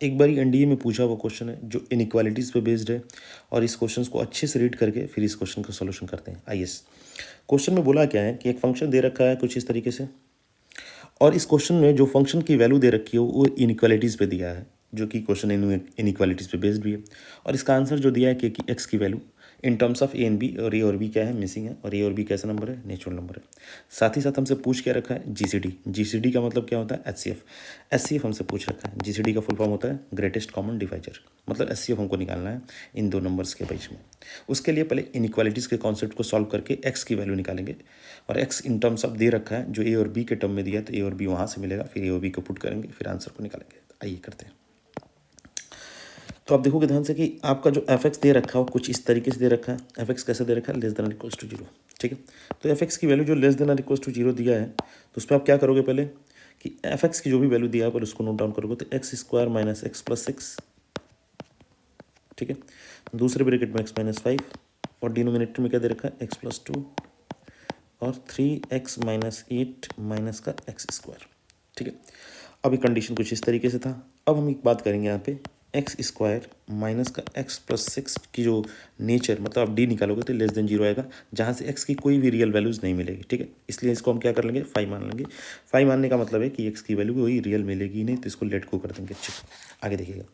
एक बार एनडीए में पूछा हुआ क्वेश्चन है जो इनइक्वालिटीज़ पे बेस्ड है, और इस क्वेश्चन को अच्छे से रीड करके फिर इस क्वेश्चन का सॉल्यूशन करते हैं। आइए, क्वेश्चन में बोला क्या है कि एक फंक्शन दे रखा है कुछ इस तरीके से, और इस क्वेश्चन में जो फंक्शन की वैल्यू दे रखी है वो इनइक्वालिटीज़ पे दिया है, जो कि क्वेश्चन इनइक्वालिटीज़ पे बेस्ड भी है। और इसका आंसर जो दिया है कि एक्स की value in terms of A and B, और ए और बी क्या है, मिसिंग है, और ए और बी कैसा नंबर है, नेचुरल नंबर है। साथ ही साथ हमसे पूछ क्या रखा है, जीसीडी। जीसीडी का मतलब क्या होता है, एचसीएफ। एचसीएफ हमसे पूछ रखा है। जीसीडी का फुल फॉर्म होता है ग्रेटेस्ट कॉमन डिवाइजर, मतलब एचसीएफ हमको निकालना है इन दो नंबर्स के बीच में। उसके लिए पहले इनइक्वालिटीज़ के कॉन्सेप्ट को सॉल्व करके एक्स की वैल्यू निकालेंगे, और एक्स इन टर्म्स ऑफ दे रखा है जो ए और बी के टर्म में दिया है, तो ए और बी वहाँ से मिलेगा, फिर ए और बी को पुट करेंगे, फिर आंसर को निकालेंगे। आइए करते हैं। तो आप देखोगे ध्यान से कि आपका जो एफ एक्स दे रखा है वो कुछ इस तरीके से दे रखा है। एफ एक्स कैसे दे रखा है, लेस देन और इक्वल्स टू जीरो। ठीक है, तो एफ एक्स की वैल्यू जो लेस देन और इक्वल्स टू जीरो दिया है, तो उस पर आप क्या करोगे पहले कि एफ एक्स की जो भी वैल्यू दिया है पर उसको नोट डाउन करोगे, तो x square minus x plus six. ठीक है, दूसरे ब्रैकेट में एक्स माइनस फाइव, और डिनोमिनेटर में क्या दे रखा है, एक्स प्लस टू, और 3x माइनस एट माइनस का एक्स स्क्वायर। ठीक है, अभी कंडीशन कुछ इस तरीके से था। अब हम एक बात करेंगे यहाँ पे, एक्स स्क्वायर माइनस का एक्स प्लस सिक्स की जो नेचर, मतलब आप डी निकालोगे तो लेस देन जीरो आएगा, जहाँ से एक्स की कोई भी रियल वैल्यूज़ नहीं मिलेगी। ठीक है, इसलिए इसको हम क्या कर लेंगे, फाइव मान लेंगे। फाइव मानने का मतलब है कि एक्स की वैल्यू कोई रियल मिलेगी नहीं, तो इसको लेट को कर देंगे। ठीक, आगे देखिएगा।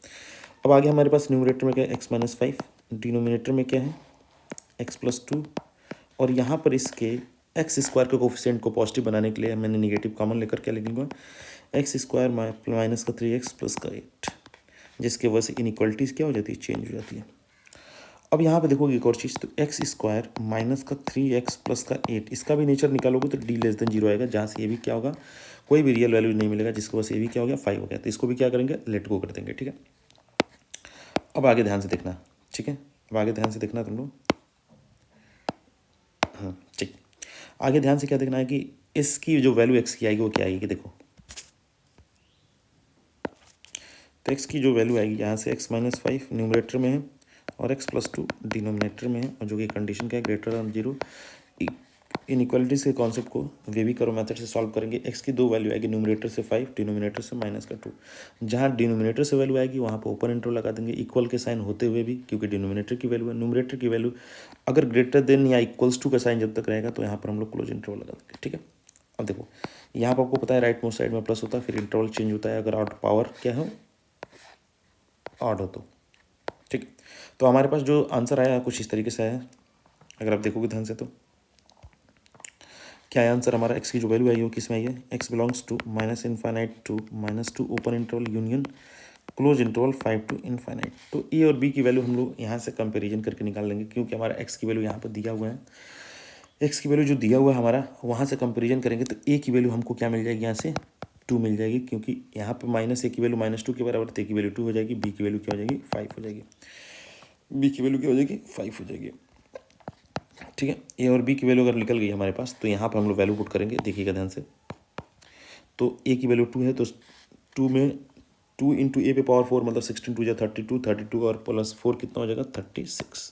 अब आगे हमारे पास न्यूमरेटर में क्या है, एक्स माइनस फाइव, डिनोमिनेटर में क्या है, एक्स प्लस टू, और यहाँ पर इसके एक्स स्क्वायर के कोफिशिएंट को पॉजिटिव बनाने के लिए मैंने निगेटिव कॉमन लेकर क्या लिखूंगा, एक्स स्क्वायर माइनस का 3x प्लस का 8, जिसके वजह से इनइक्वालिटीज़ क्या हो जाती है, चेंज हो जाती है। अब यहाँ पे देखोगे एक और चीज़, तो एक्स स्क्वायर माइनस का 3x प्लस का 8, इसका भी नेचर निकालोगे तो डी लेस देन जीरो आएगा, जहाँ से ये भी क्या होगा, कोई भी रियल वैल्यू नहीं मिलेगा, जिसकी वजह से ये भी क्या हो गया, 5 हो गया। तो इसको भी क्या करेंगे, लेट गो कर देंगे। ठीक है, अब आगे ध्यान से देखना। ठीक है, अब आगे ध्यान से देखना तुम लोग। हाँ ठीक, आगे ध्यान से क्या देखना है कि इसकी जो वैल्यू एक्स की आएगी वो क्या आएगी, देखो। तो एक्स की जो वैल्यू आएगी यहाँ से एक्स माइनस फाइव न्यूमरेटर में है, और एक्स प्लस टू डिनोमिनेटर में है, और जो कि कंडीशन क्या है, ग्रेटर देन जीरो। इनइक्वालिटीज़ के कॉन्सेप्ट को वे भी करो मेथड से सॉल्व करेंगे। एक्स की दो वैल्यू आएगी, न्यूमरेटर से 5, डिनोमिनेटर से माइनस का 2। जहाँ डिनोमिनेटर से वैल्यू आएगी वहाँ पर ओपन इंटरवल लगा देंगे, इक्वल के साइन होते हुए भी, क्योंकि डिनोमिनेटर की वैल्यू है। न्यूमरेटर की वैल्यू अगर ग्रेटर देन या इक्वल्स टू का साइन जब तक रहेगा तो यहाँ पर हम लोग क्लोज इंटरवल लगा देंगे। ठीक है, अब देखो यहाँ पर आपको पता है राइट मोस्ट साइड में प्लस होता है, फिर इंटरवल चेंज होता है अगर ऑड पावर क्या हो, ऑड हो तो। ठीक है, तो हमारे पास जो आंसर आया कुछ इस तरीके से आया, अगर आप देखोगे ध्यान से तो क्या है आंसर हमारा, एक्स की जो वैल्यू आई हो किस में आई है, X belongs to minus infinite to minus two open interval union close interval 5 to infinite. तो ए और बी की वैल्यू हम लोग यहाँ से कंपेरिजन करके निकाल लेंगे, क्योंकि हमारा एक्स की वैल्यू यहाँ पर दिया हुआ है। एक्स की वैल्यू जो दिया हुआ है हमारा, वहाँ से कंपेरिजन करेंगे तो ए की वैल्यू हमको क्या मिल जाएगी, यहाँ से 2 मिल जाएगी, क्योंकि यहाँ पर माइनस ए की वैल्यू माइनस 2 के बराबर, तो ए की वैल्यू 2 हो जाएगी, बी की वैल्यू क्या हो जाएगी, 5 हो जाएगी, बी की वैल्यू क्या हो जाएगी, 5 हो जाएगी। ठीक है, ए और बी की वैल्यू अगर निकल गई हमारे पास, तो यहाँ पर हम लोग वैल्यू पुट करेंगे, देखिएगा ध्यान से। तो ए की वैल्यू 2 है, तो 2 में 2 इंटू ए पे पावर 4, मतलब 16 टू या 32, 32 और प्लस 4 कितना हो जाएगा, 36।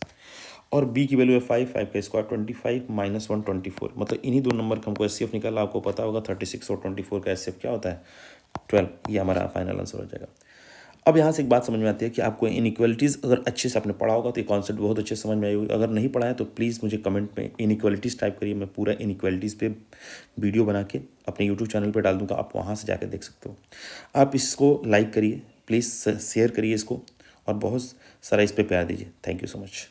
और बी की वैल्यू है 5, 5 का स्क्वायर 25 माइनस 1 24, मतलब इन्हीं दो नंबर का हमको एचसीएफ निकाला। आपको पता होगा 36 और 24 का एचसीएफ क्या होता है, 12। ये हमारा फाइनल आंसर हो जाएगा। अब यहाँ से एक बात समझ में आती है कि आपको इनइक्वालिटीज़ अगर अच्छे से आपने पढ़ा होगा तो ये कॉन्सेप्ट बहुत अच्छे से समझ में आई होगी। अगर नहीं पढ़ा है तो प्लीज़ मुझे कमेंट में इनइक्वालिटीज़ टाइप करिए, मैं पूरा इनइक्वालिटीज़ पे वीडियो बना के अपने यूट्यूब चैनल पे डाल दूँगा, आप वहाँ से जाकर देख सकते हो। आप इसको लाइक करिए, प्लीज़ शेयर करिए इसको, और बहुत सारा इस पर प्यार दीजिए। Thank you so much.